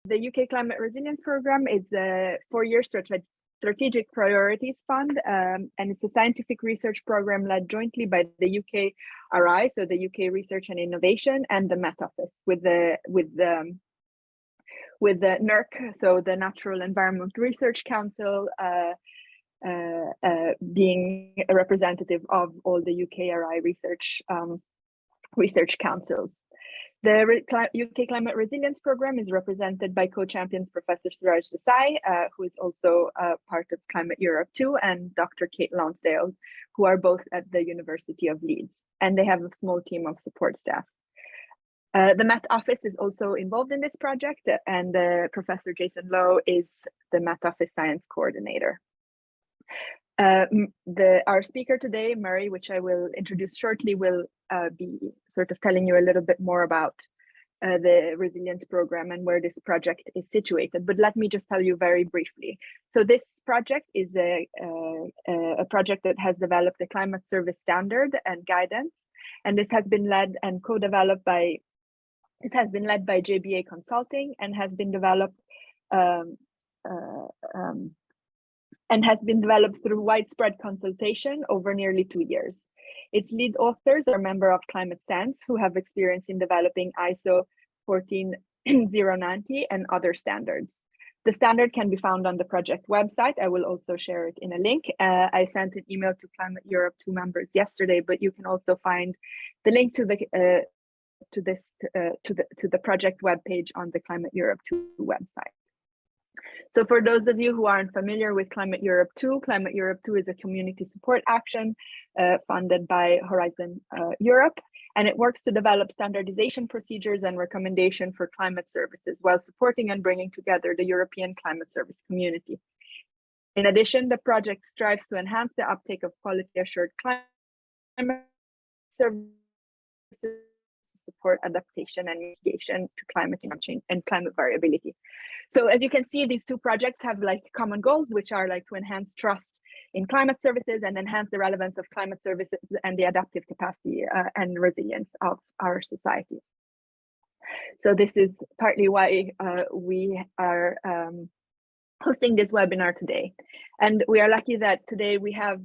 The UK Climate Resilience Programme is a 4-year strategic priorities fund, and it's a scientific research program led jointly by the UKRI, so the UK Research and Innovation, and the Met Office with the NERC, so the Natural Environment Research Council, being a representative of all the UKRI research councils. The UK Climate Resilience Programme is represented by co-champions Professor Suraj Desai, who is also part of Climate Europe 2, and Dr. Kate Lonsdale, who are both at the University of Leeds, and they have a small team of support staff. The Met Office is also involved in this project, and Professor Jason Lowe is the Met Office Science Coordinator. Our speaker today, Murray, which I will introduce shortly, will be sort of telling you a little bit more about the resilience program and where this project is situated. But let me just tell you very briefly. So this project is a project that has developed a climate service standard and guidance, and this has been led and co-developed by, it has been led by JBA Consulting and has been developed through widespread consultation over nearly 2 years. Its lead authors are members of Climate Sense who have experience in developing ISO 14090 and other standards. The standard can be found on the project website. I will also share it in a link. I sent an email to Climate Europe 2 members yesterday, but you can also find the link to the project webpage on the Climate Europe 2 website. So for those of you who aren't familiar with Climate Europe 2, Climate Europe 2 is a community support action funded by Horizon Europe, and it works to develop standardization procedures and recommendation for climate services while supporting and bringing together the European climate service community. In addition, the project strives to enhance the uptake of quality assured climate services to support adaptation and mitigation to climate change and climate variability. So as you can see, these two projects have like common goals, which are like to enhance trust in climate services and enhance the relevance of climate services and the adaptive capacity and resilience of our society. So this is partly why we are hosting this webinar today. And we are lucky that today we have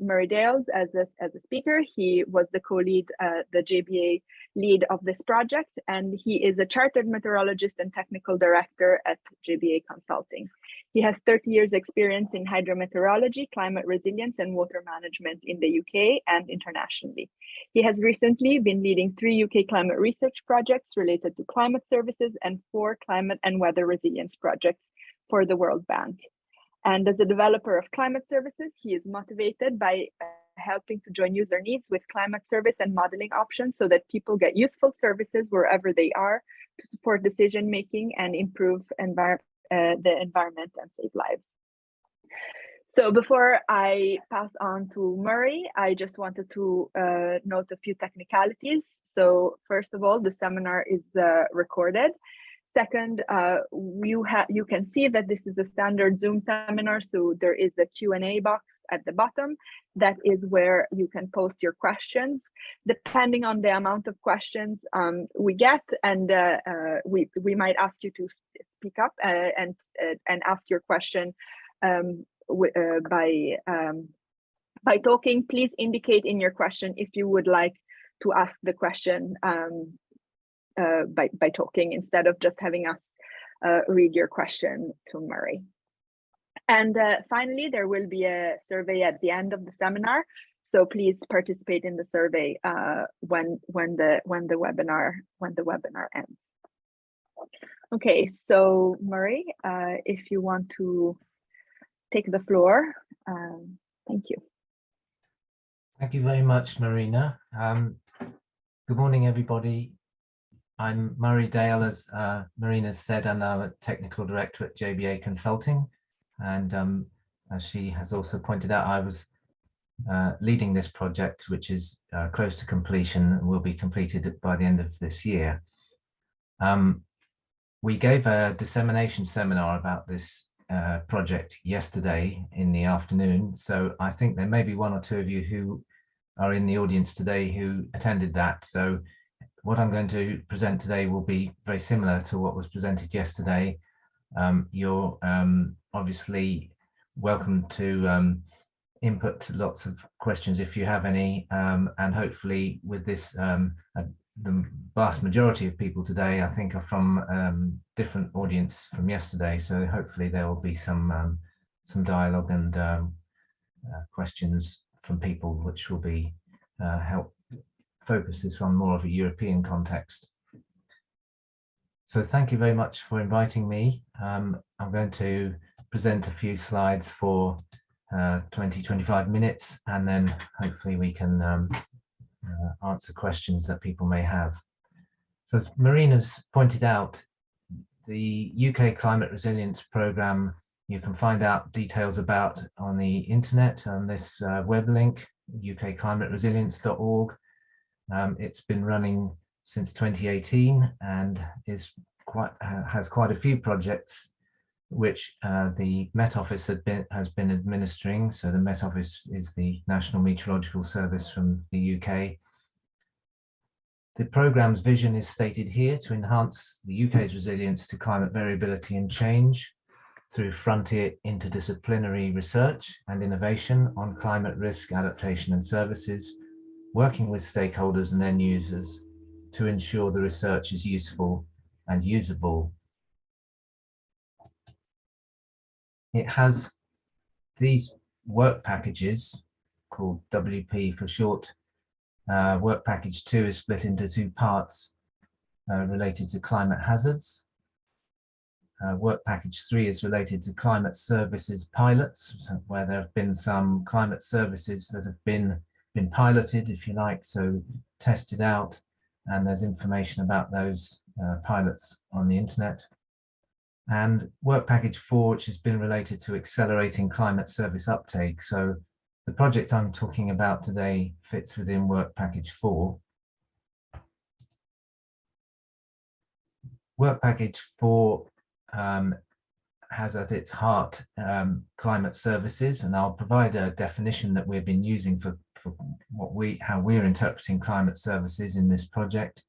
Murray Dales as a speaker. He was the co-lead, the JBA lead of this project, and he is a chartered meteorologist and technical director at JBA Consulting. He has 30 years experience in hydrometeorology, climate resilience, and water management in the UK and internationally. He has recently been leading 3 UK climate research projects related to climate services and 4 climate and weather resilience projects for the World Bank. And as a developer of climate services, he is motivated by helping to join user needs with climate service and modeling options so that people get useful services wherever they are to support decision making and improve the environment and save lives. So before I pass on to Murray, I just wanted to note a few technicalities. So first of all, the seminar is recorded. Second, you can see that this is a standard Zoom seminar, so there is a Q&A box at the bottom. That is where you can post your questions. Depending on the amount of questions we get, and we might ask you to speak up and ask your question by talking. Please indicate in your question if you would like to ask the question by talking instead of just having us read your question to Murray. And finally, there will be a survey at the end of the seminar, so please participate in the survey when the webinar ends. Okay, so Murray, if you want to take the floor, thank you. Thank you very much, Marina. Good morning, everybody. I'm Murray Dale, as Marina said, and I'm a technical director at JBA Consulting. And as she has also pointed out, I was leading this project, which is close to completion and will be completed by the end of this year. We gave a dissemination seminar about this project yesterday in the afternoon. So I think there may be 1 or 2 of you who are in the audience today who attended that. So what I'm going to present today will be very similar to what was presented yesterday. You're obviously welcome to input lots of questions if you have any, and hopefully with this, the vast majority of people today, I think, are from different audience from yesterday. So hopefully there will be some dialogue and questions from people, which will be help focus this on more of a European context. So thank you very much for inviting me. I'm going to present a few slides for 20-25 minutes, and then hopefully we can answer questions that people may have. So as Marina's pointed out, the UK Climate Resilience Programme, you can find out details about on the internet on this web link, ukclimateresilience.org. It's been running since 2018 and is has quite a few projects which the Met Office has been administering. So the Met Office is the National Meteorological Service from the UK. The programme's vision is stated here: to enhance the UK's resilience to climate variability and change through frontier interdisciplinary research and innovation on climate risk adaptation and services, working with stakeholders and end users to ensure the research is useful and usable. It has these work packages called WP for short. Work package 2 is split into 2 parts related to climate hazards. Work package 3 is related to climate services pilots, where there have been some climate services that have been piloted, if you like, so tested out, and there's information about those pilots on the internet. And work package 4, which has been related to accelerating climate service uptake. So the project I'm talking about today fits within work package 4. Work package 4 has at its heart climate services, and I'll provide a definition that we've been using for how we're interpreting climate services in this project.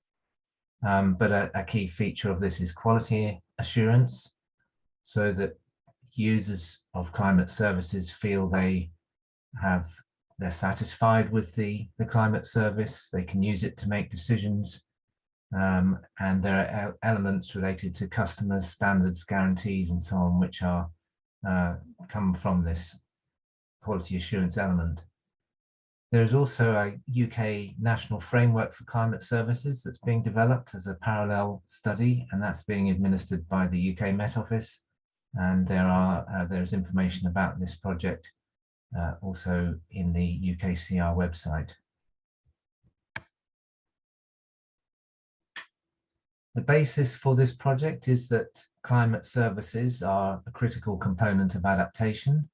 But a key feature of this is quality assurance, so that users of climate services feel they're satisfied with the climate service, they can use it to make decisions, and there are elements related to customers, standards, guarantees, and so on, which are come from this quality assurance element. There is also a UK national framework for climate services that's being developed as a parallel study, and that's being administered by the UK Met Office. And there's information about this project also in the UKCR website. The basis for this project is that climate services are a critical component of adaptation,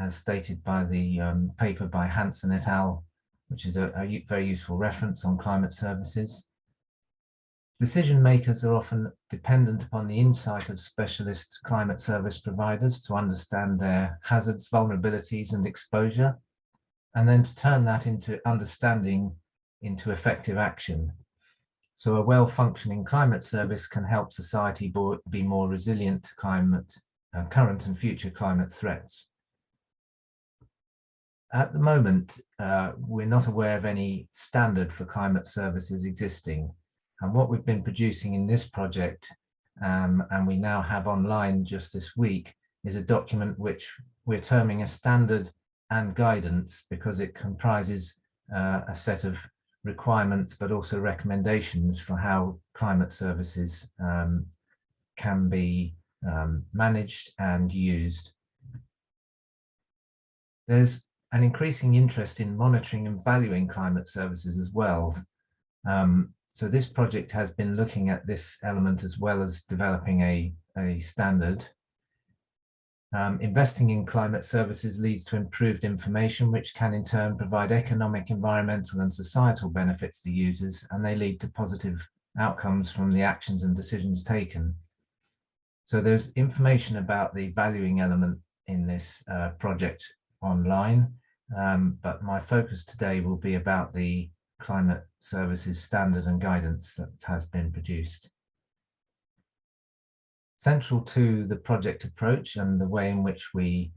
as stated by the paper by Hansen et al., which is a very useful reference on climate services. Decision makers are often dependent upon the insight of specialist climate service providers to understand their hazards, vulnerabilities, and exposure, and then to turn that into understanding into effective action. So a well-functioning climate service can help society be more resilient to current and future climate threats. At the moment, we're not aware of any standard for climate services existing. And what we've been producing in this project, and we now have online just this week, is a document which we're terming a standard and guidance, because it comprises a set of requirements, but also recommendations for how climate services can be managed and used. There's an increasing interest in monitoring and valuing climate services as well. So this project has been looking at this element as well as developing a standard. Investing in climate services leads to improved information, which can in turn provide economic, environmental, and societal benefits to users, and they lead to positive outcomes from the actions and decisions taken. So there's information about the valuing element in this project online, but my focus today will be about the climate services standard and guidance that has been produced. Central to the project approach and the way in which we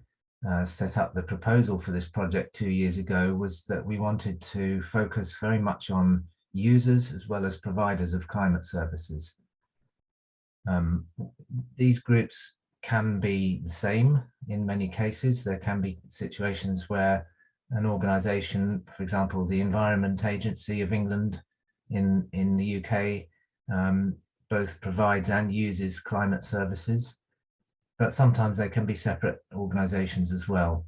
set up the proposal for this project 2 years ago was that we wanted to focus very much on users as well as providers of climate services. These groups can be the same in many cases. There can be situations where an organisation, for example, the Environment Agency of England in the UK, both provides and uses climate services, but sometimes they can be separate organisations as well.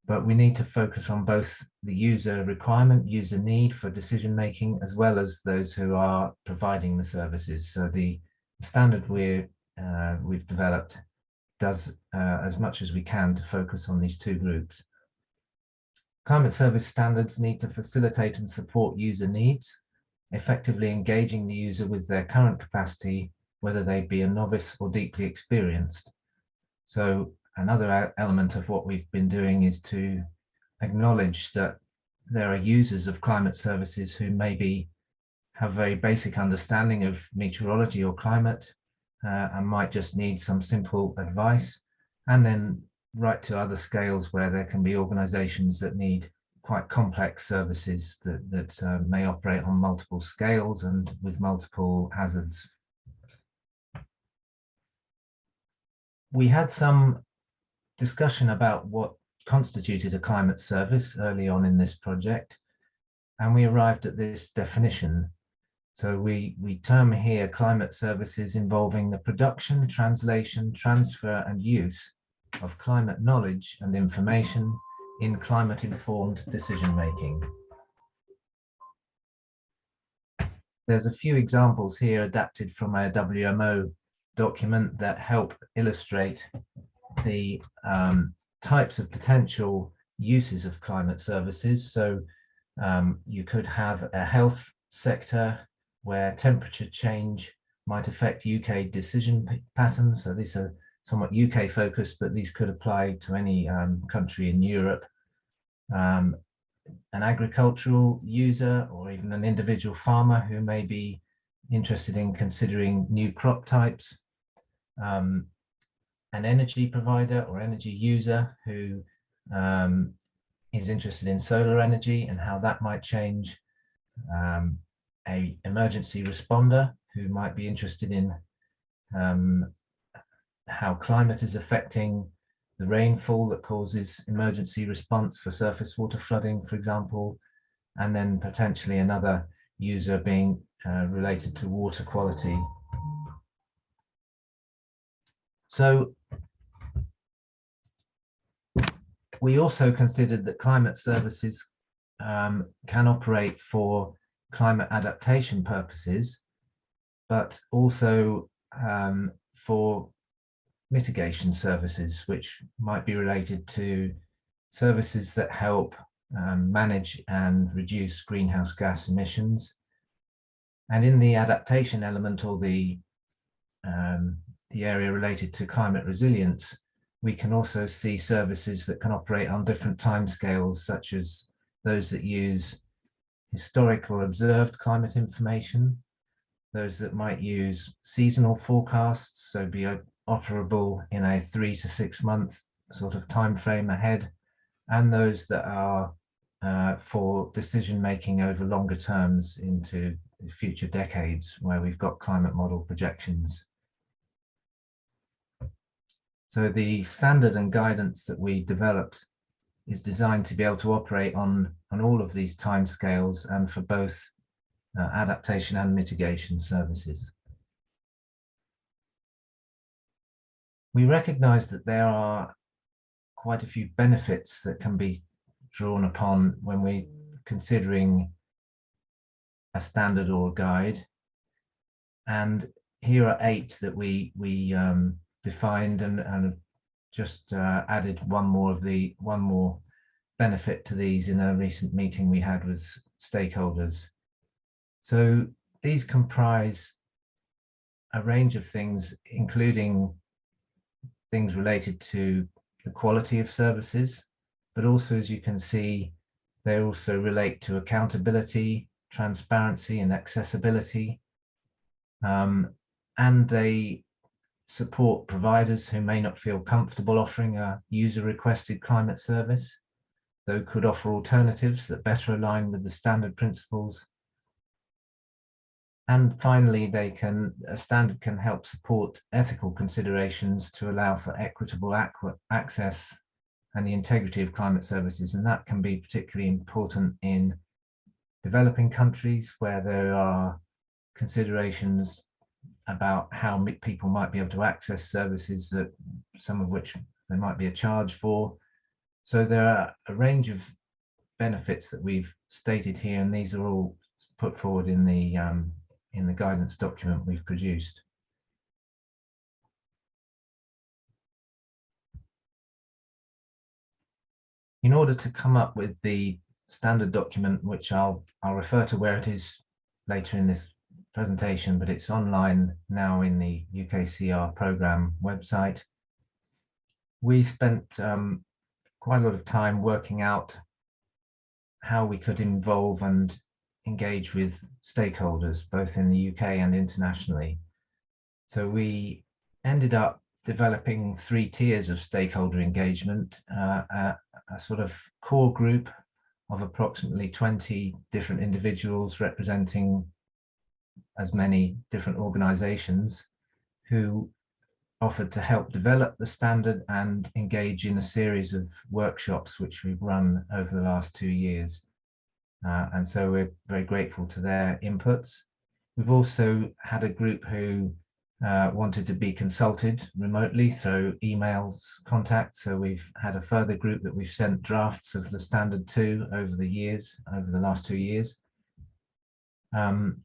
But we need to focus on both the user requirement, user need for decision making, as well as those who are providing the services. So the standard we've developed does as much as we can to focus on these two groups. Climate service standards need to facilitate and support user needs, effectively engaging the user with their current capacity, whether they be a novice or deeply experienced. So another element of what we've been doing is to acknowledge that there are users of climate services who maybe have very basic understanding of meteorology or climate and might just need some simple advice, and then right to other scales where there can be organizations that need quite complex services that may operate on multiple scales and with multiple hazards. We had some discussion about what constituted a climate service early on in this project, and we arrived at this definition. So we term here climate services involving the production, translation, transfer and use of climate knowledge and information in climate-informed decision-making. There's a few examples here adapted from a WMO document that help illustrate the types of potential uses of climate services. So you could have a health sector where temperature change might affect UK decision patterns. So these are somewhat UK focused, but these could apply to any country in Europe. An agricultural user or even an individual farmer who may be interested in considering new crop types. An energy provider or energy user who is interested in solar energy and how that might change. An emergency responder who might be interested in how climate is affecting the rainfall that causes emergency response for surface water flooding, for example, and then potentially another user being related to water quality. So we also considered that climate services can operate for climate adaptation purposes, but also for mitigation services, which might be related to services that help manage and reduce greenhouse gas emissions. And in the adaptation element, or the area related to climate resilience, we can also see services that can operate on different timescales, such as those that use historic or observed climate information, those that might use seasonal forecasts, so be operable in a 3 to 6 month sort of time frame ahead, and those that are for decision making over longer terms into future decades, where we've got climate model projections. So the standard and guidance that we developed is designed to be able to operate on all of these timescales and for both adaptation and mitigation services. We recognize that there are quite a few benefits that can be drawn upon when we're considering a standard or a guide. And here are 8 that we defined and just added one more benefit to these in a recent meeting we had with stakeholders. So these comprise a range of things, including things related to the quality of services, but also, as you can see, they also relate to accountability, transparency and accessibility, and they support providers who may not feel comfortable offering a user-requested climate service, though could offer alternatives that better align with the standard principles. And finally, a standard can help support ethical considerations to allow for equitable access and the integrity of climate services. And that can be particularly important in developing countries where there are considerations about how people might be able to access services, that some of which there might be a charge for. So there are a range of benefits that we've stated here, and these are all put forward in the guidance document we've produced. In order to come up with the standard document, which I'll refer to where it is later in this presentation, but it's online now in the UKCR program website. We spent quite a lot of time working out how we could involve and engage with stakeholders, both in the UK and internationally. So we ended up developing 3 tiers of stakeholder engagement, a sort of core group of approximately 20 different individuals representing as many different organizations, who offered to help develop the standard and engage in a series of workshops which we've run over the last 2 years. And so we're very grateful to their inputs. We've also had a group who wanted to be consulted remotely through emails contact. So we've had a further group that we've sent drafts of the standard to over the last 2 years. And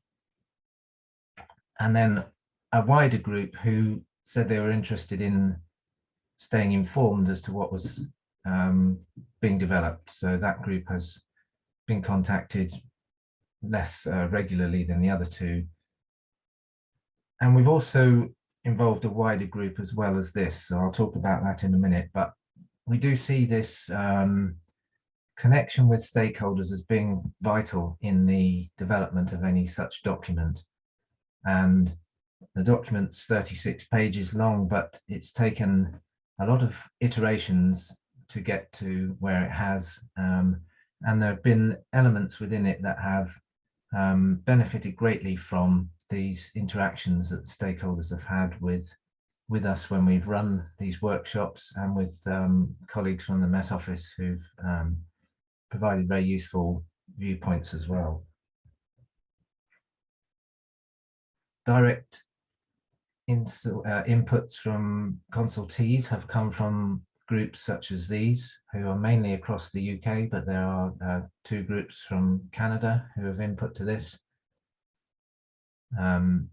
then a wider group who said they were interested in staying informed as to what was being developed. So that group has been contacted less regularly than the other 2. And we've also involved a wider group as well as this, so I'll talk about that in a minute. But we do see this connection with stakeholders as being vital in the development of any such document. And the document's 36 pages long, but it's taken a lot of iterations to get to where it has. And there have been elements within it that have benefited greatly from these interactions that stakeholders have had with us when we've run these workshops, and with colleagues from the Met Office who've provided very useful viewpoints as well. Direct inputs from consultees have come from groups such as these, who are mainly across the UK, but there are 2 groups from Canada who have input to this. And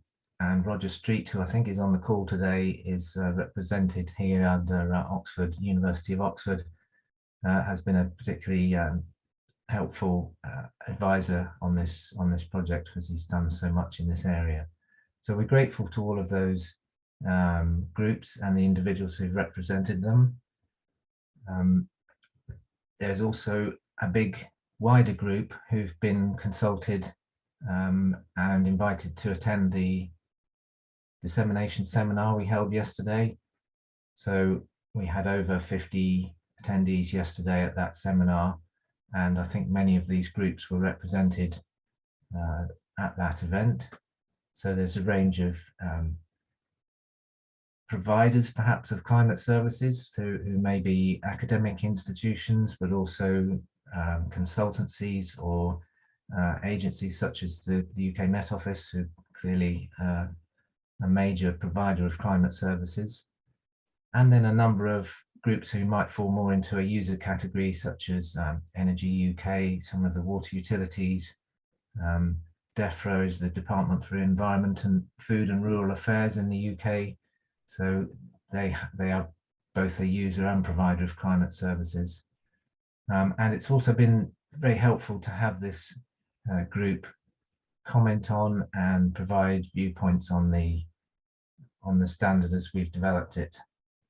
Roger Street, who I think is on the call today, is represented here under Oxford, University of Oxford, has been a particularly helpful advisor on this project, because he's done so much in this area. So we're grateful to all of those groups and the individuals who've represented them. There's also a big wider group who've been consulted and invited to attend the dissemination seminar we held yesterday. So we had over 50 attendees yesterday at that seminar, and I think many of these groups were represented at that event. So there's a range of providers, perhaps, of climate services who may be academic institutions, but also consultancies or agencies such as the UK Met Office, who clearly a major provider of climate services. And then a number of groups who might fall more into a user category, such as Energy UK, some of the water utilities, DEFRA is the Department for Environment and Food and Rural Affairs in the UK. So they are both a user and provider of climate services. And it's also been very helpful to have this group comment on and provide viewpoints on the standard as we've developed it.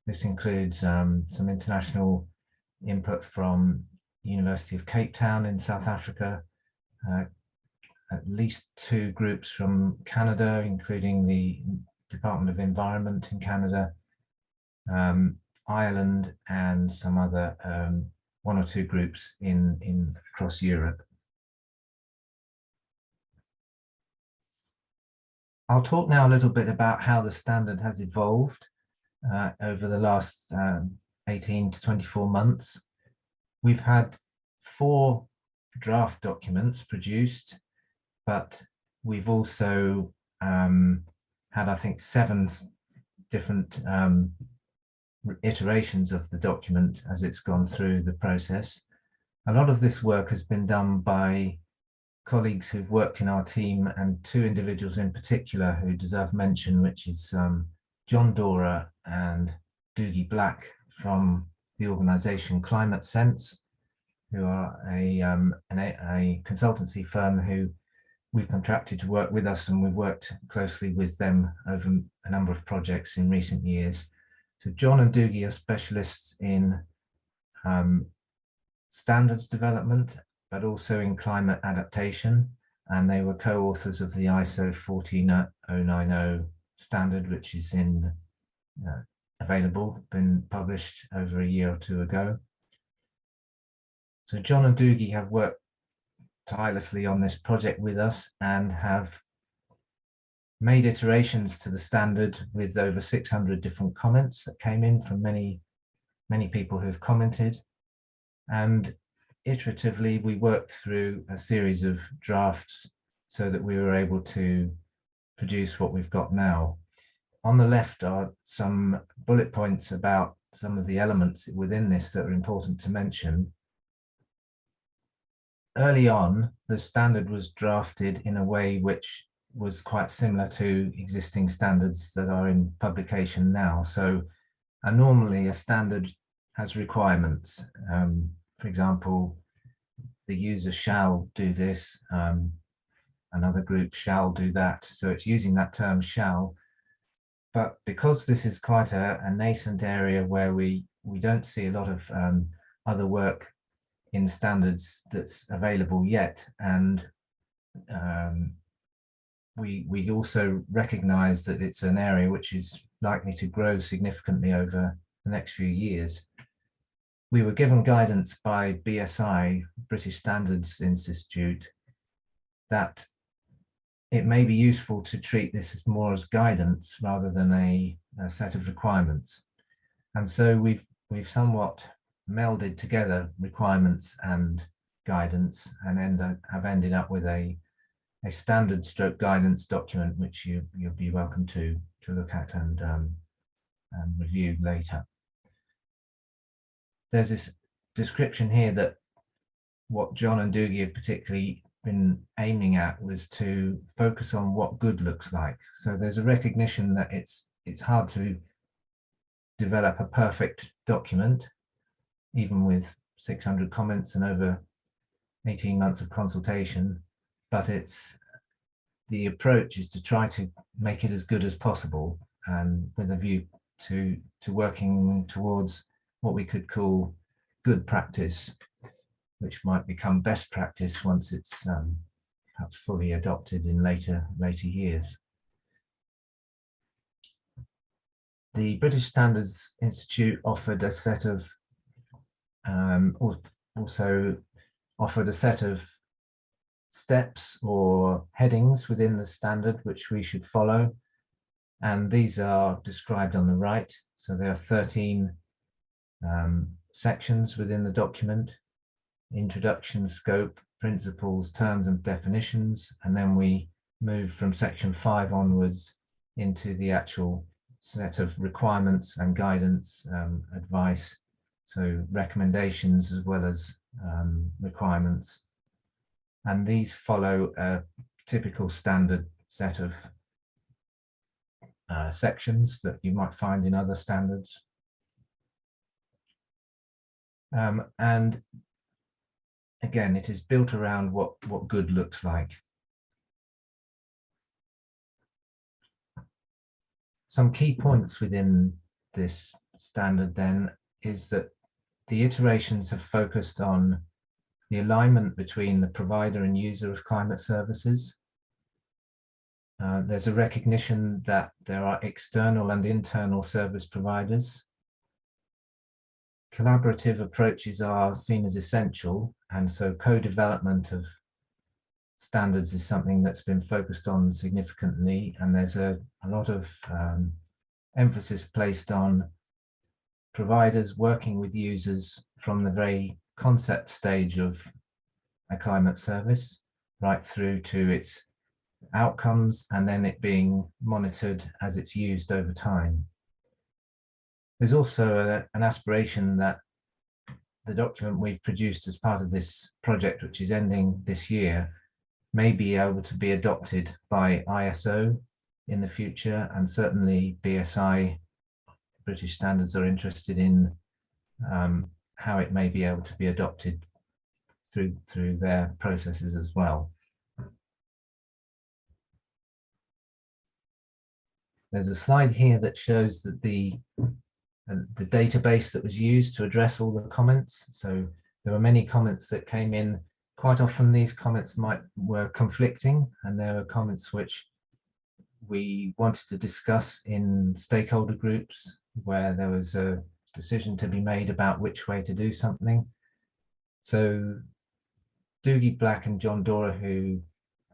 This includes some international input from University of Cape Town in South Africa, at least 2 groups from Canada, including the Department of Environment in Canada, Ireland, and some other 1 or 2 groups in across Europe. I'll talk now a little bit about how the standard has evolved over the last 18 to 24 months. We've had 4 draft documents produced, but we've also had, I think, 7 different iterations of the document as it's gone through the process. A lot of this work has been done by colleagues who've worked in our team, and 2 individuals in particular who deserve mention, which is John Dora and Doogie Black from the organisation Climate Sense, who are a consultancy firm who we've contracted to work with us, and we've worked closely with them over a number of projects in recent years. So John and Doogie are specialists in standards development, but also in climate adaptation, and they were co-authors of the ISO 14090 standard, which is available, been published over a year or 2 ago. So John and Doogie have worked tirelessly on this project with us and have made iterations to the standard with over 600 different comments that came in from many people who've commented. And iteratively, we worked through a series of drafts so that we were able to produce what we've got now. On the left are some bullet points about some of the elements within this that are important to mention. Early on, the standard was drafted in a way which was quite similar to existing standards that are in publication now. So normally a standard has requirements. For example, the user shall do this, another group shall do that. So it's using that term shall. But because this is quite a nascent area where we don't see a lot of other work in standards that's available yet, and we also recognize that it's an area which is likely to grow significantly over the next few years. We were given guidance by BSI, British Standards Institute, that it may be useful to treat this as more as guidance rather than a set of requirements. And so we've somewhat melded together requirements and guidance, and have ended up with a standard stroke guidance document, which you'll be welcome to look at and review later. There's this description here that what John and Doogie have particularly been aiming at was to focus on what good looks like. So there's a recognition that it's hard to develop a perfect document, even with 600 comments and over 18 months of consultation, but the approach is to try to make it as good as possible, and with a view to working towards what we could call good practice, which might become best practice once it's perhaps fully adopted in later years. The British Standards Institute offered a set of also offered a set of steps or headings within the standard which we should follow, and these are described on the right. So there are 13 sections within the document: introduction, scope, principles, terms and definitions, and then we move from section 5 onwards into the actual set of requirements and guidance, advice, so recommendations as well as requirements. And these follow a typical standard set of sections that you might find in other standards. And again, it is built around what good looks like. Some key points within this standard then is that the iterations have focused on the alignment between the provider and user of climate services. There's a recognition that there are external and internal service providers. Collaborative approaches are seen as essential, and so co-development of standards is something that's been focused on significantly, and there's a lot of emphasis placed on providers working with users from the very concept stage of a climate service right through to its outcomes, and then it being monitored as it's used over time. There's also an aspiration that the document we've produced as part of this project, which is ending this year, may be able to be adopted by ISO in the future, and certainly BSI, British Standards, are interested in how it may be able to be adopted through their processes as well. There's a slide here that shows that the database that was used to address all the comments. So there were many comments that came in. Quite often these comments were conflicting, and there were comments which we wanted to discuss in stakeholder groups where there was a decision to be made about which way to do something. So Doogie Black and John Dora, who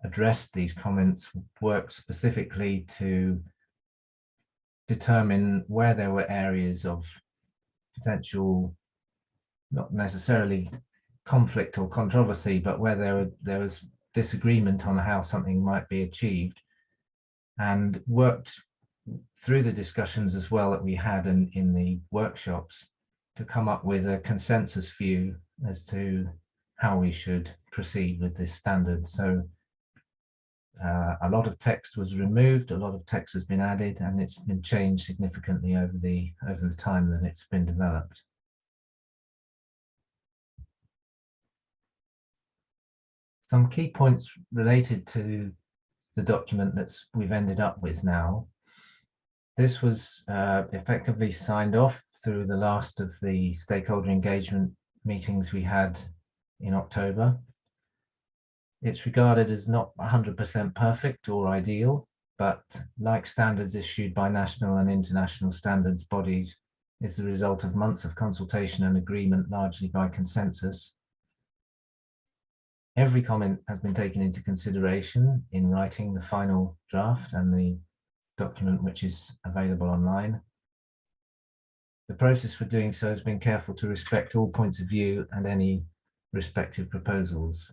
addressed these comments, worked specifically to determine where there were areas of potential, not necessarily conflict or controversy, but where there was disagreement on how something might be achieved, and worked through the discussions as well that we had in the workshops to come up with a consensus view as to how we should proceed with this standard. So a lot of text was removed, a lot of text has been added, and it's been changed significantly over the time that it's been developed. Some key points related to the document that we've ended up with now. This was effectively signed off through the last of the stakeholder engagement meetings we had in October. It's regarded as not 100% perfect or ideal, but like standards issued by national and international standards bodies, is the result of months of consultation and agreement, largely by consensus. Every comment has been taken into consideration in writing the final draft and the document which is available online. The process for doing so has been careful to respect all points of view and any respective proposals.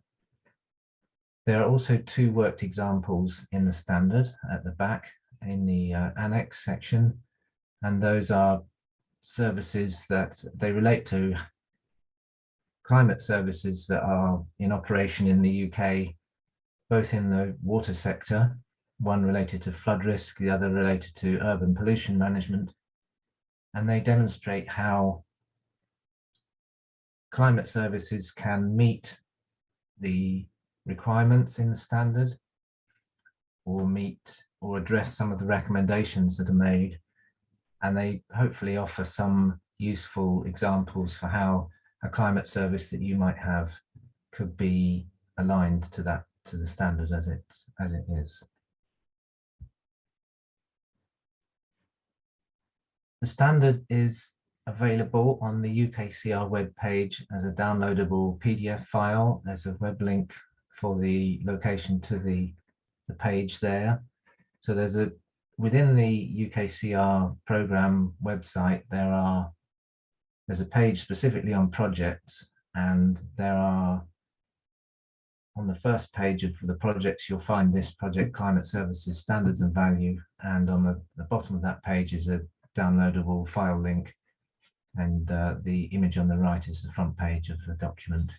There are also 2 worked examples in the standard at the back in the annex section, and those are services that they relate to climate services that are in operation in the UK, both in the water sector, one related to flood risk, the other related to urban pollution management, and they demonstrate how climate services can meet the requirements in the standard or address some of the recommendations that are made, and they hopefully offer some useful examples for how a climate service that you might have could be aligned to the standard as it is. The standard is available on the UKCR webpage as a downloadable PDF file. There's a web link for the location to the page there. So within the UKCR program website, there's a page specifically on projects, and there are, on the first page of the projects, you'll find this project, Climate Services Standards and Value, and on the bottom of that page is a downloadable file link, and the image on the right is the front page of the document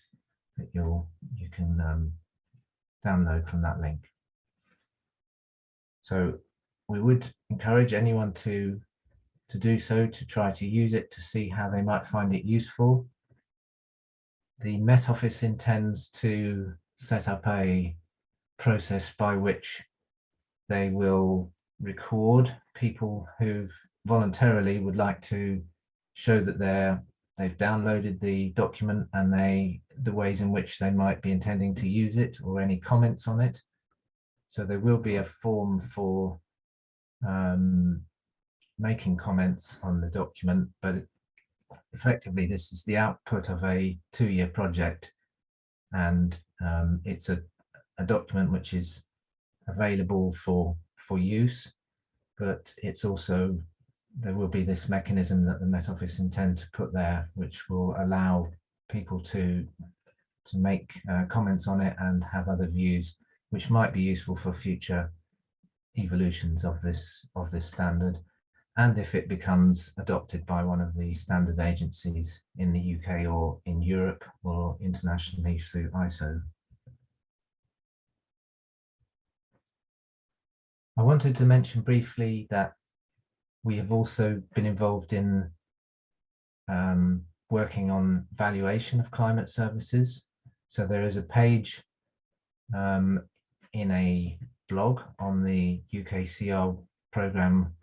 that you can download from that link. So we would encourage anyone to do so, to try to use it, to see how they might find it useful. The Met Office intends to set up a process by which they will record people who've voluntarily would like to show that they're they've downloaded the document and the ways in which they might be intending to use it, or any comments on it. So there will be a form for making comments on the document, but effectively this is the output of a 2-year project, and it's a document which is available for use, but it's also, there will be this mechanism that the Met Office intend to put there, which will allow people to make comments on it and have other views, which might be useful for future evolutions of this standard, and if it becomes adopted by one of the standard agencies in the UK or in Europe or internationally through ISO. I wanted to mention briefly that we have also been involved in working on valuation of climate services. So there is a page in a blog on the UKCR programme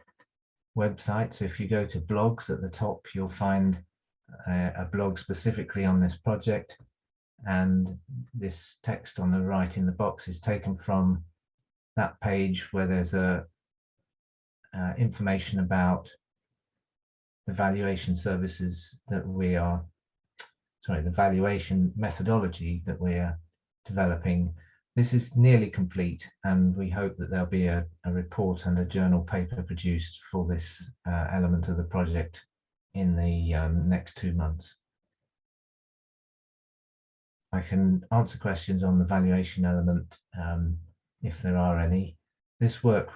website. So if you go to blogs at the top, you'll find a blog specifically on this project, and this text on the right in the box is taken from that page, where there's information about the valuation services that we are, the valuation methodology that we're developing. This is nearly complete, and we hope that there'll be a report and a journal paper produced for this element of the project in the next 2 months. I can answer questions on the valuation element if there are any. This work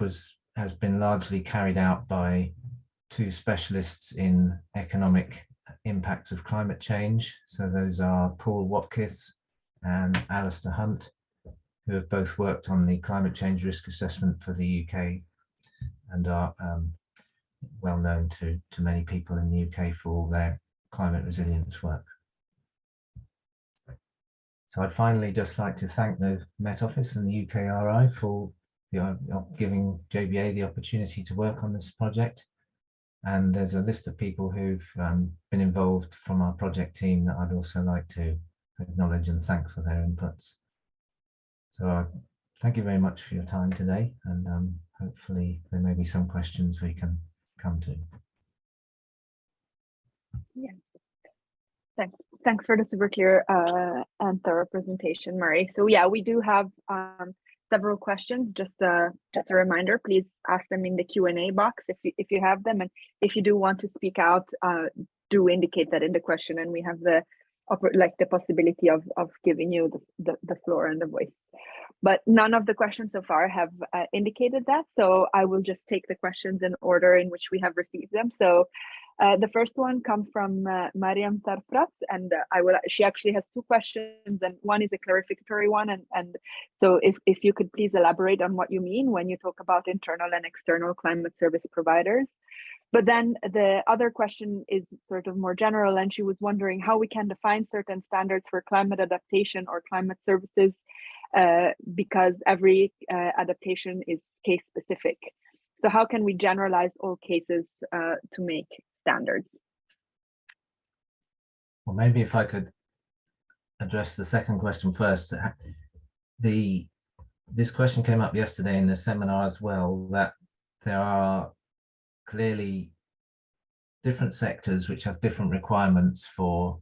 has been largely carried out by 2 specialists in economic impacts of climate change. So those are Paul Watkis and Alistair Hunt, who have both worked on the climate change risk assessment for the UK and are well known to many people in the UK for all their climate resilience work. So I'd finally just like to thank the Met Office and the UKRI for giving JBA the opportunity to work on this project. And there's a list of people who've been involved from our project team that I'd also like to acknowledge and thank for their inputs. So thank you very much for your time today, and hopefully there may be some questions we can come to. Yes. Thanks for the super clear and thorough presentation, Murray. So yeah, we do have several questions. Just a reminder, please ask them in the Q&A box if you have them, and if you do want to speak out, do indicate that in the question, and we have the possibility of giving you the floor and the voice. But none of the questions so far have indicated that, so I will just take the questions in order in which we have received them. So the first one comes from Mariam Tarfrat, and she actually has 2 questions, and one is a clarificatory one, and so if you could please elaborate on what you mean when you talk about internal and external climate service providers. But then the other question is sort of more general, and she was wondering how we can define certain standards for climate adaptation or climate services, because every adaptation is case specific. So how can we generalize all cases to make standards? Well, maybe if I could address the second question first. This question came up yesterday in the seminar as well, that there are clearly different sectors which have different requirements for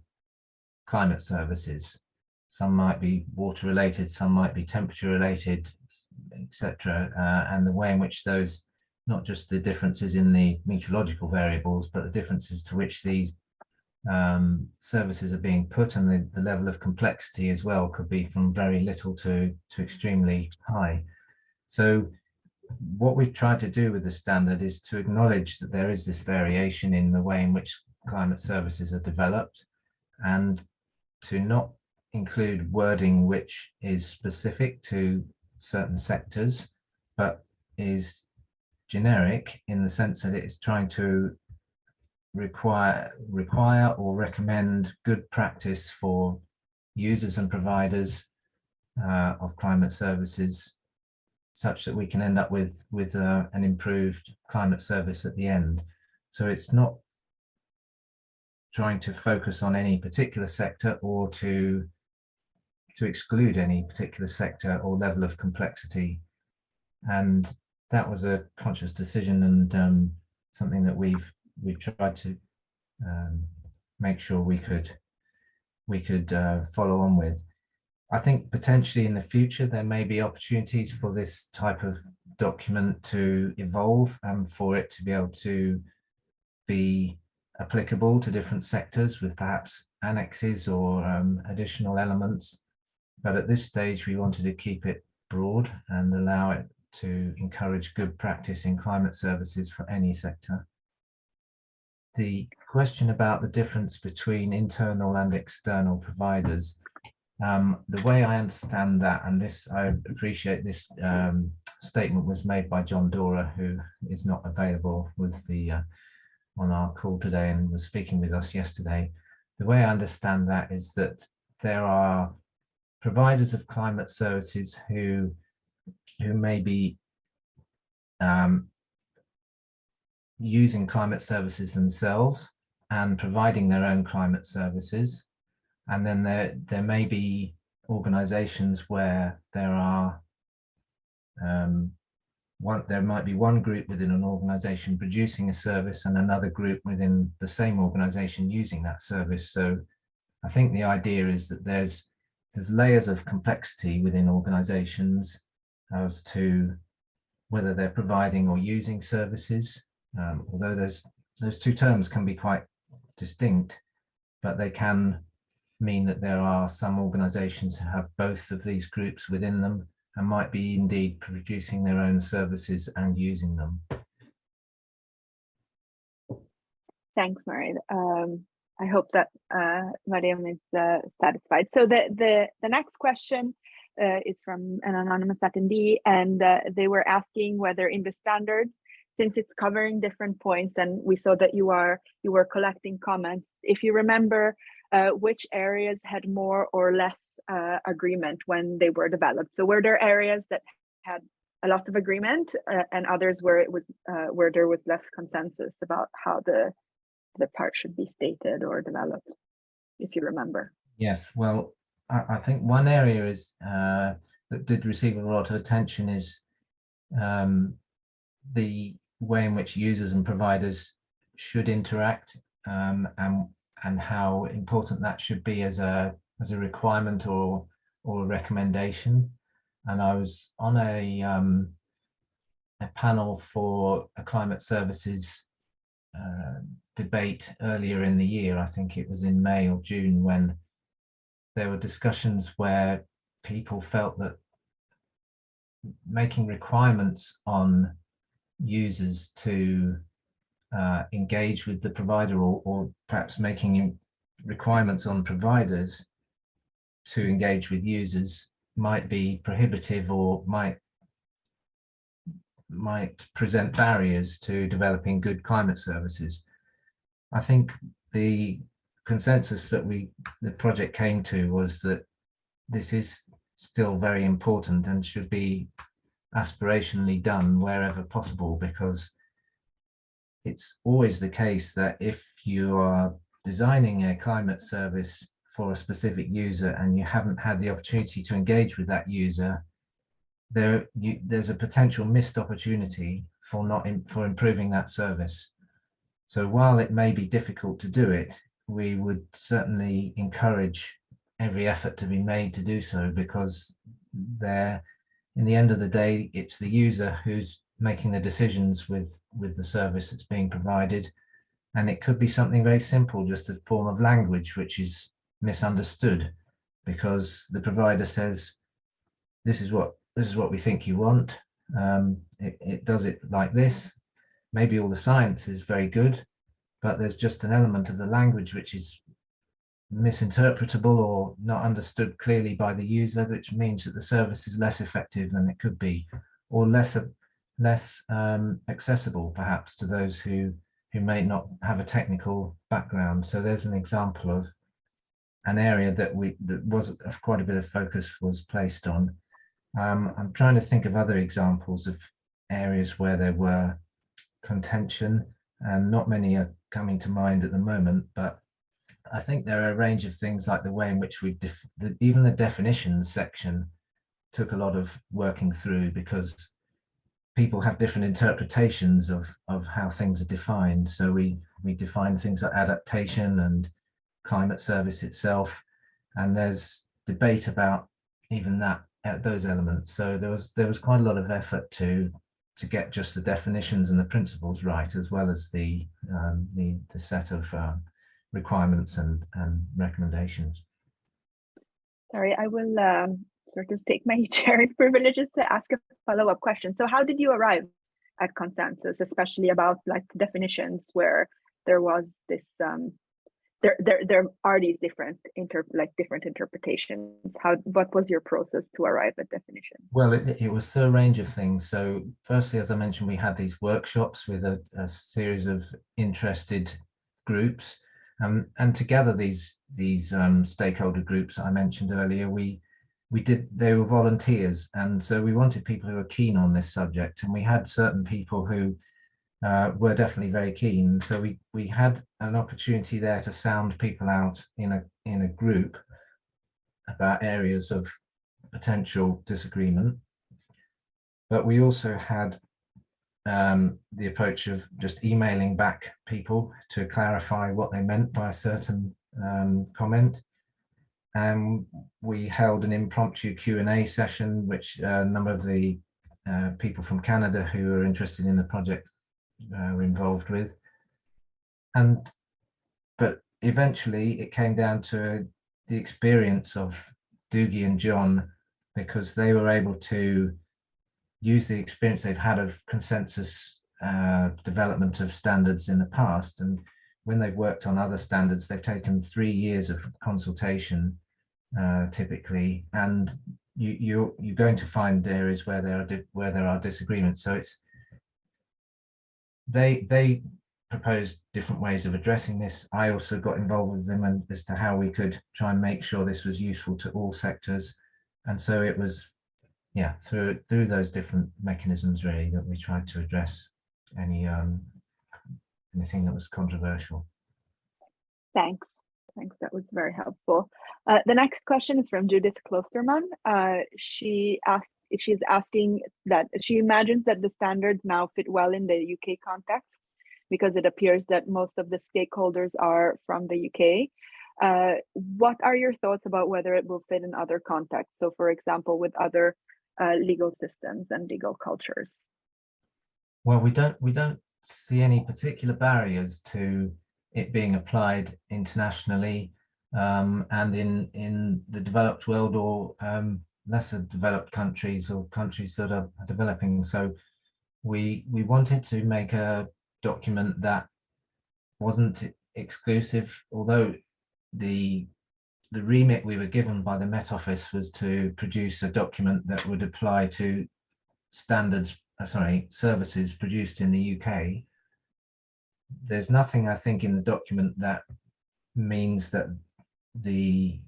climate services. Some might be water related, some might be temperature related, etc. And the way in which those, not just the differences in the meteorological variables, but the differences to which these services are being put, and the level of complexity as well could be from very little to extremely high. So what we've tried to do with the standard is to acknowledge that there is this variation in the way in which climate services are developed, and to not include wording which is specific to certain sectors, but is generic in the sense that it is trying to require or recommend good practice for users and providers of climate services, such that we can end up with an improved climate service at the end. So it's not trying to focus on any particular sector or to exclude any particular sector or level of complexity. And that was a conscious decision, and something that we've tried to make sure we could follow on with. I think potentially in the future there may be opportunities for this type of document to evolve and for it to be able to be applicable to different sectors with perhaps annexes or additional elements. But at this stage, we wanted to keep it broad and allow it to encourage good practice in climate services for any sector. The question about the difference between internal and external providers, the way I understand that, and this, I appreciate this statement was made by John Dora, who is not available with on our call today and was speaking with us yesterday. The way I understand that is that there are providers of climate services who may be using climate services themselves and providing their own climate services. And then there may be organizations where there are there might be one group within an organization producing a service and another group within the same organization using that service. So I think the idea is that there's layers of complexity within organizations as to whether they're providing or using services, although those two terms can be quite distinct, but they can mean that there are some organizations who have both of these groups within them and might be indeed producing their own services and using them. Thanks, Murray. I hope that Mariam is satisfied. So the next question is from an anonymous attendee, and they were asking whether in the standards, since it's covering different points, and we saw that you were collecting comments, if you remember which areas had more or less agreement when they were developed. So were there areas that had a lot of agreement and others where it was where there was less consensus about how the part should be stated or developed, if you remember? Yes, well, I think one area is that did receive a lot of attention is the way in which users and providers should interact, and how important that should be as a requirement or a recommendation. And I was on a panel for a climate services debate earlier in the year. I think it was in May or June, when there were discussions where people felt that making requirements on users to engage with the provider, or perhaps making requirements on providers to engage with users might be prohibitive or might present barriers to developing good climate services. I think the consensus that the project came to was that this is still very important and should be aspirationally done wherever possible, because it's always the case that if you are designing a climate service for a specific user and you haven't had the opportunity to engage with that user, there's a potential missed opportunity for improving that service. So while it may be difficult to do it, we would certainly encourage every effort to be made to do so, because in the end of the day, it's the user who's making the decisions with the service that's being provided. And it could be something very simple, just a form of language which is misunderstood, because the provider says, this is what we think you want. It does it like this. Maybe all the science is very good, but there's just an element of the language which is misinterpretable or not understood clearly by the user, which means that the service is less effective than it could be, or less accessible perhaps to those who may not have a technical background. So there's an example of an area that was quite a bit of focus was placed on. I'm trying to think of other examples of areas where there were contention, and not many are coming to mind at the moment, but I think there are a range of things, like the way in which we've even the definitions section took a lot of working through, because people have different interpretations of how things are defined. So we define things like adaptation and climate service itself, and there's debate about even that, those elements. So there was quite a lot of effort to get just the definitions and the principles right, as well as the set of requirements and recommendations. Sorry, I will sort of take my sharing privileges to ask a follow-up question. So how did you arrive at consensus, especially about like definitions where there was this there are these different interpretations? What was your process to arrive at definition? Well, it was a range of things. So firstly, as I mentioned, we had these workshops with a series of interested groups, and together these stakeholder groups I mentioned earlier, they were volunteers, and so we wanted people who were keen on this subject, and we had certain people who were definitely very keen. So we had an opportunity there to sound people out in a group about areas of potential disagreement. But we also had the approach of just emailing back people to clarify what they meant by a certain comment. And we held an impromptu Q&A session, which a number of the people from Canada who were interested in the project were involved with. But eventually it came down to the experience of Doogie and John, because they were able to use the experience they've had of consensus development of standards in the past. And when they've worked on other standards, they've taken 3 years of consultation typically, and you're going to find areas where there are disagreements. So they proposed different ways of addressing this. I also got involved with them and as to how we could try and make sure this was useful to all sectors. And so it was, yeah, through those different mechanisms really that we tried to address anything that was controversial. Thanks. That was very helpful. The next question is from Judith Klosterman. She's asking that she imagines that the standards now fit well in the UK context, because it appears that most of the stakeholders are from the UK. What are your thoughts about whether it will fit in other contexts? So, for example, with other legal systems and legal cultures? Well, we don't see any particular barriers to it being applied internationally, and in the developed world, or lesser developed countries, or countries that are developing. So we wanted to make a document that wasn't exclusive, although the remit we were given by the Met Office was to produce a document that would apply to services produced in the UK. There's nothing, I think, in the document that means that the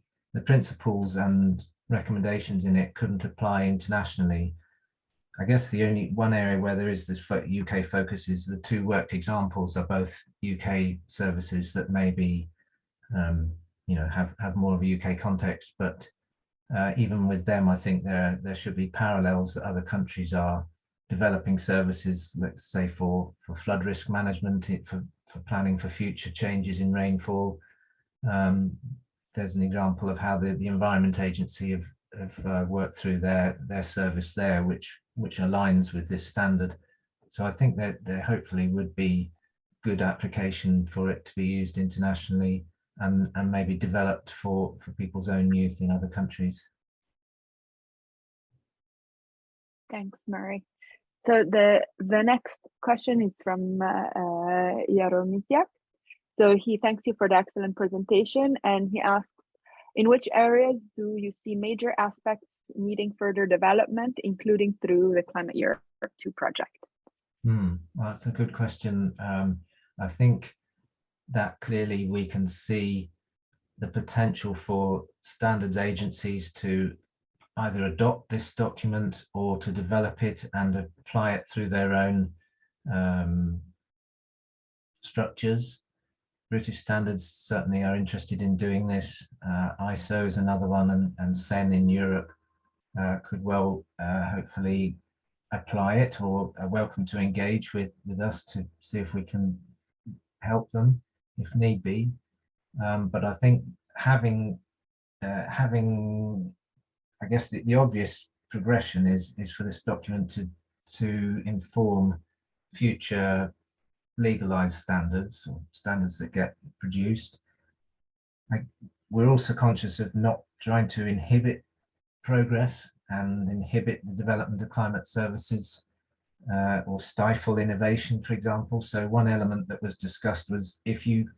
principles and recommendations in it couldn't apply internationally. I guess the only one area where there is this UK focus is the 2 worked examples are both UK services that maybe have more of a UK context, but even with them, I think there should be parallels that other countries are developing services, let's say for flood risk management, for planning for future changes in rainfall. There's an example of how the Environment Agency have worked through their service there, which aligns with this standard. So I think that there hopefully would be good application for it to be used internationally, and maybe developed for people's own use in other countries. Thanks, Murray. So the next question is from Jaromisiak. So he thanks you for the excellent presentation, and he asks, in which areas do you see major aspects needing further development, including through the Climate Europe 2 project? Well, that's a good question. I think that clearly we can see the potential for standards agencies to either adopt this document or to develop it and apply it through their own structures, British standards certainly are interested in doing this. ISO is another one, and SEN in Europe could well hopefully apply it, or are welcome to engage with us to see if we can help them if need be. But I think having I guess the obvious progression is for this document to inform future legalized standards, or standards that get produced. We're also conscious of not trying to inhibit progress and inhibit the development of climate services or stifle innovation, for example. So one element that was discussed was if you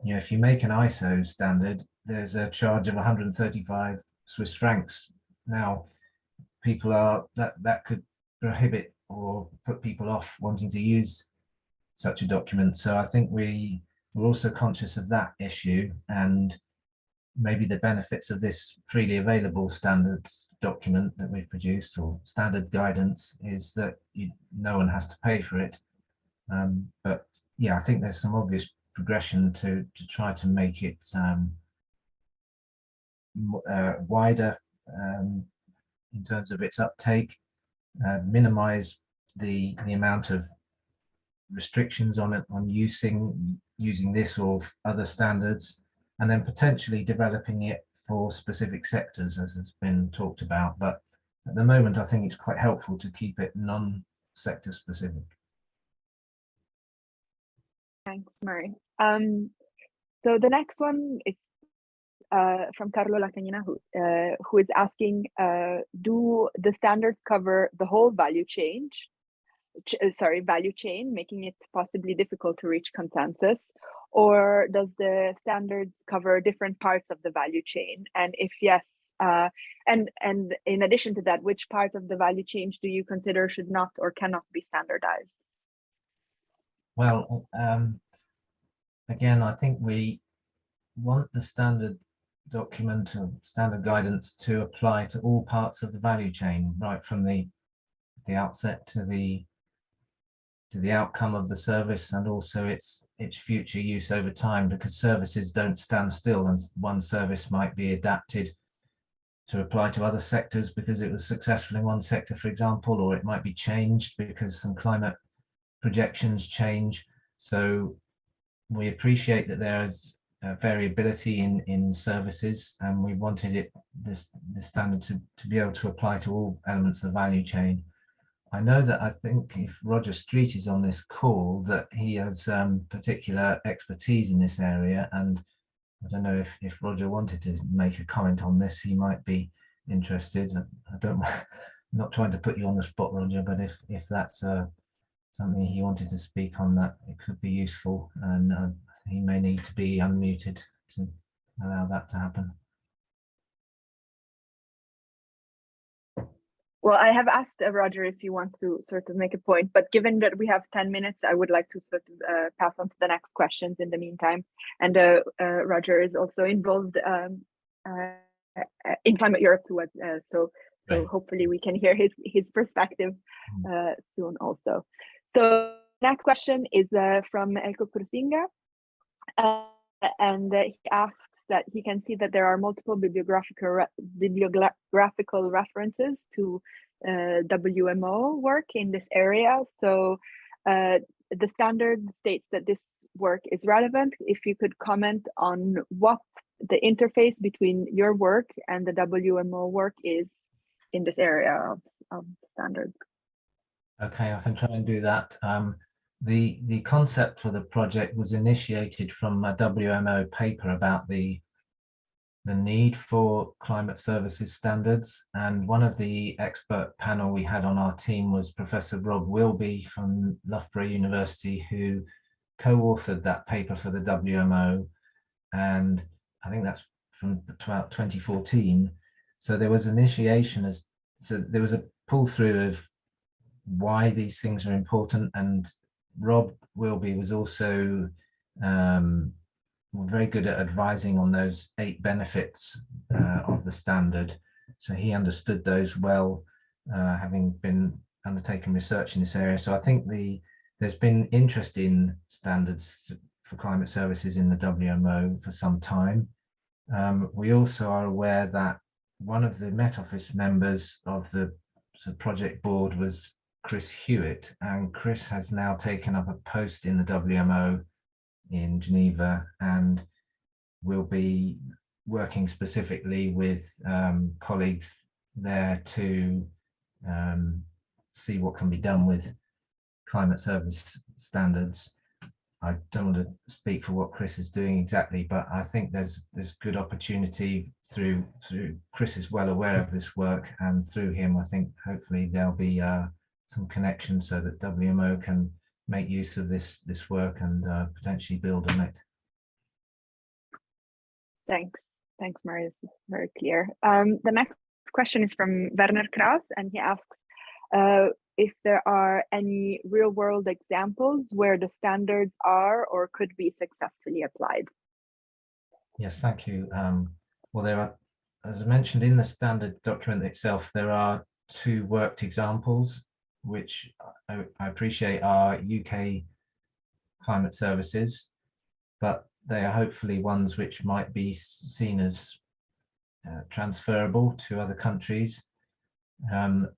make an ISO standard, there's a charge of 135 Swiss francs. Now, people that could prohibit or put people off wanting to use such a document. So I think we're also conscious of that issue, and maybe the benefits of this freely available standards document that we've produced, or standard guidance, is that no one has to pay for it. But yeah, I think there's some obvious progression to try to make it wider in terms of its uptake, minimize the amount of restrictions on it, on using this or other standards, and then potentially developing it for specific sectors, as has been talked about. But at the moment, I think it's quite helpful to keep it non-sector specific. Thanks, Murray. So the next one is from Carlo Lacagnina, who is asking, do the standards cover the whole value chain, making it possibly difficult to reach consensus? Or does the standards cover different parts of the value chain? And if yes, and in addition to that, which part of the value chain do you consider should not or cannot be standardized? Well, again, I think we want the standard document or standard guidance to apply to all parts of the value chain, right from the outset to the outcome of the service, and also its future use over time, because services don't stand still, and one service might be adapted to apply to other sectors because it was successful in one sector, for example, or it might be changed because some climate projections change. So we appreciate that there's variability in services, and we wanted this standard to be able to apply to all elements of the value chain. I know that I think if Roger Street is on this call, that he has particular expertise in this area, and I don't know if Roger wanted to make a comment on this, he might be interested. I'm not trying to put you on the spot, Roger, but if that's something he wanted to speak on, that it could be useful, and he may need to be unmuted to allow that to happen. Well, I have asked Roger if he wants to sort of make a point, but given that we have 10 minutes, I would like to sort of pass on to the next questions in the meantime. And Roger is also involved in Climate Europe too, so hopefully we can hear his perspective soon also. So next question is from Elko Kursinga, and he asks that he can see that there are multiple bibliographical references to WMO work in this area. So the standard states that this work is relevant. If you could comment on what the interface between your work and the WMO work is in this area of standards. Okay, I can try and do that. The concept for the project was initiated from a WMO paper about the need for climate services standards, and one of the expert panel we had on our team was Professor Rob Wilby from Loughborough University, who co-authored that paper for the WMO, and I think that's from 2014. So there was initiation, so there was a pull through of why these things are important, and Rob Wilby was also very good at advising on those 8 benefits of the standard. So he understood those well, having been undertaking research in this area. So I think there's been interest in standards for climate services in the WMO for some time. We also are aware that one of the Met Office members of the project board was Chris Hewitt, and Chris has now taken up a post in the WMO in Geneva and will be working specifically with colleagues there to see what can be done with climate service standards. I don't want to speak for what Chris is doing exactly, but I think there's good opportunity through Chris is well aware of this work, and through him I think hopefully there'll be some connection so that WMO can make use of this work and potentially build on it. Thanks, Marius. This is very clear. The next question is from Werner Kraus, and he asks if there are any real-world examples where the standards are or could be successfully applied. Yes, thank you. Well, there are, as I mentioned in the standard document itself, there are 2 worked examples, which I appreciate are UK climate services, but they are hopefully ones which might be seen as transferable to other countries. And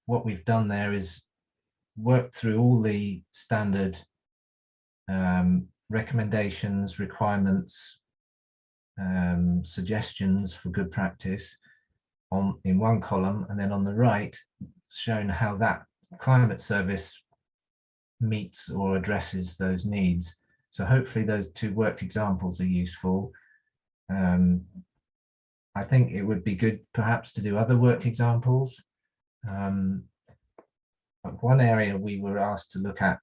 what we've done there is work through all the standard recommendations, requirements, suggestions for good practice in one column, and then on the right shown how that climate service meets or addresses those needs. So hopefully those 2 worked examples are useful. I think it would be good perhaps to do other worked examples. One area we were asked to look at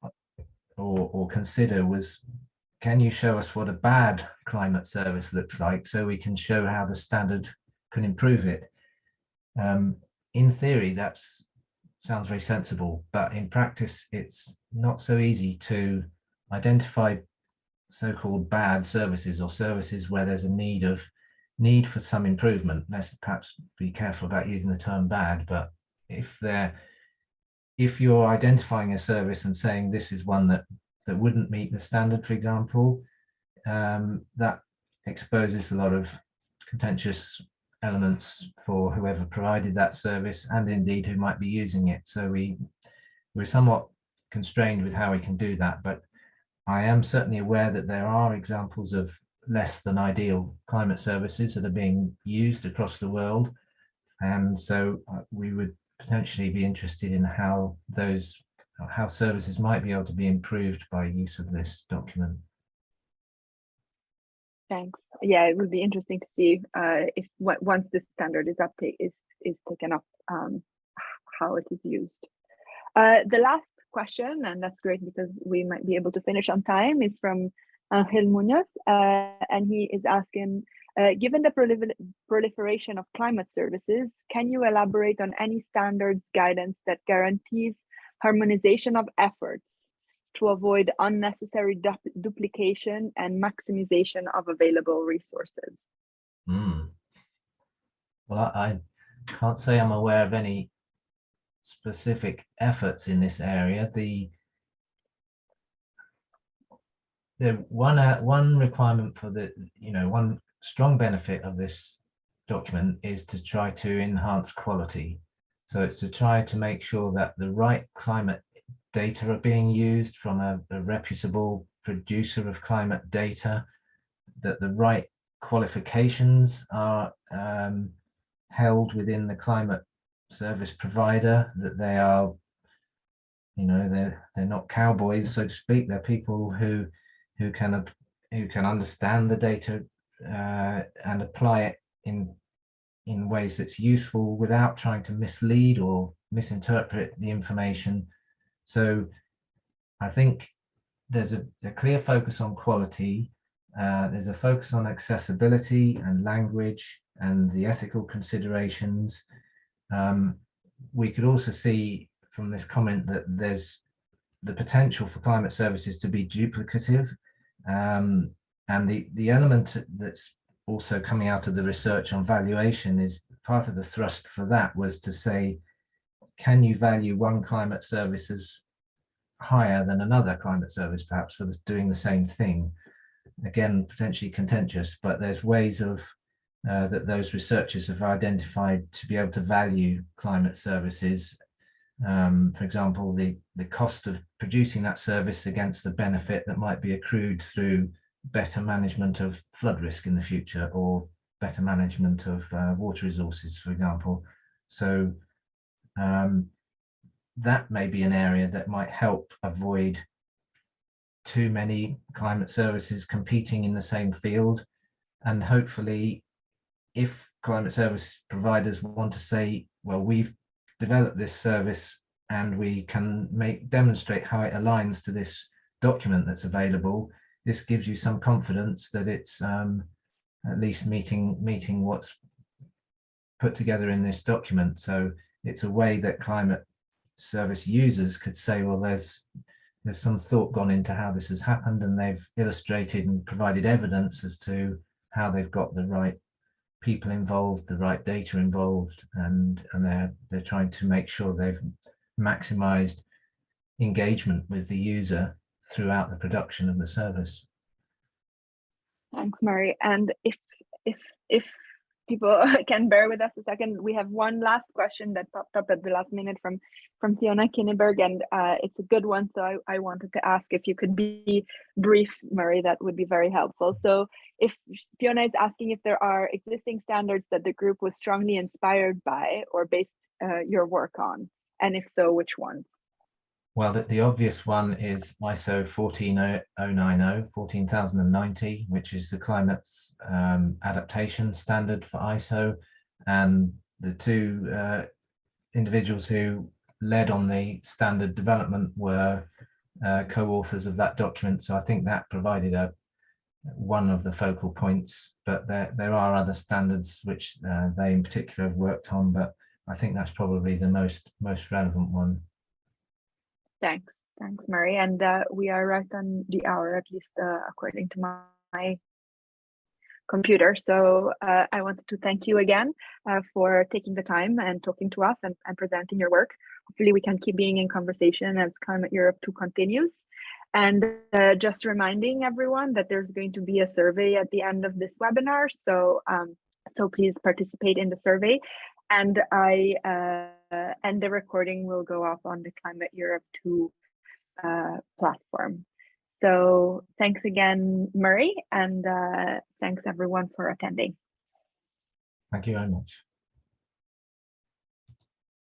or consider was, can you show us what a bad climate service looks like so we can show how the standard can improve it? In theory, that sounds very sensible, but in practice, it's not so easy to identify so-called bad services or services where there's a need for some improvement. Let's perhaps be careful about using the term bad, but if you're identifying a service and saying this is one that wouldn't meet the standard, for example, that exposes a lot of contentious elements for whoever provided that service and indeed who might be using it. So we're somewhat constrained with how we can do that, but I am certainly aware that there are examples of less than ideal climate services that are being used across the world, and so we would potentially be interested in how services might be able to be improved by use of this document. Thanks. Yeah, it would be interesting to see if once this standard is taken up, how it is used. The last question, and that's great because we might be able to finish on time, is from Angel Munoz, and he is asking, given the proliferation of climate services, can you elaborate on any standards guidance that guarantees harmonization of efforts to avoid unnecessary duplication and maximization of available resources? Well, I can't say I'm aware of any specific efforts in this area. The one requirement for one strong benefit of this document is to try to enhance quality. So it's to try to make sure that the right climate data are being used from a reputable producer of climate data, that the right qualifications are held within the climate service provider, that they are, they're not cowboys, so to speak. They're people who can understand the data and apply it in ways that's useful without trying to mislead or misinterpret the information. So I think there's a clear focus on quality. There's a focus on accessibility and language and the ethical considerations. We could also see from this comment that there's the potential for climate services to be duplicative. And the element that's also coming out of the research on valuation is part of the thrust for that was to say, can you value one climate service as higher than another climate service, perhaps for doing the same thing. Again, potentially contentious, but there's ways of that those researchers have identified to be able to value climate services. For example, the cost of producing that service against the benefit that might be accrued through better management of flood risk in the future, or better management of water resources, for example. So that may be an area that might help avoid too many climate services competing in the same field. And hopefully, if climate service providers want to say, well, we've developed this service and we can demonstrate how it aligns to this document that's available, this gives you some confidence that it's at least meeting what's put together in this document. So it's a way that climate service users could say, well, there's some thought gone into how this has happened, and they've illustrated and provided evidence as to how they've got the right people involved, the right data involved, and they're trying to make sure they've maximized engagement with the user throughout the production of the service. Thanks, Murray. And if people can bear with us a second, we have one last question that popped up at the last minute from Fiona Kinneberg, and it's a good one. So I wanted to ask if you could be brief, Murray, that would be very helpful. So if Fiona is asking if there are existing standards that the group was strongly inspired by or based your work on, and if so, which ones? Well, the obvious one is ISO 14090, 14090, which is the climate adaptation standard for ISO. And the two individuals who led on the standard development were co-authors of that document. So I think that provided one of the focal points, but there are other standards which they in particular have worked on, but I think that's probably the most relevant one. Thanks, Murray. And we are right on the hour, at least according to my computer. So I wanted to thank you again for taking the time and talking to us and presenting your work. Hopefully we can keep being in conversation as Climate Europe 2 continues. And just reminding everyone that there's going to be a survey at the end of this webinar. So, so please participate in the survey. And and the recording will go up on the Climate Europe 2 platform. So thanks again, Murray, and thanks everyone for attending. Thank you very much.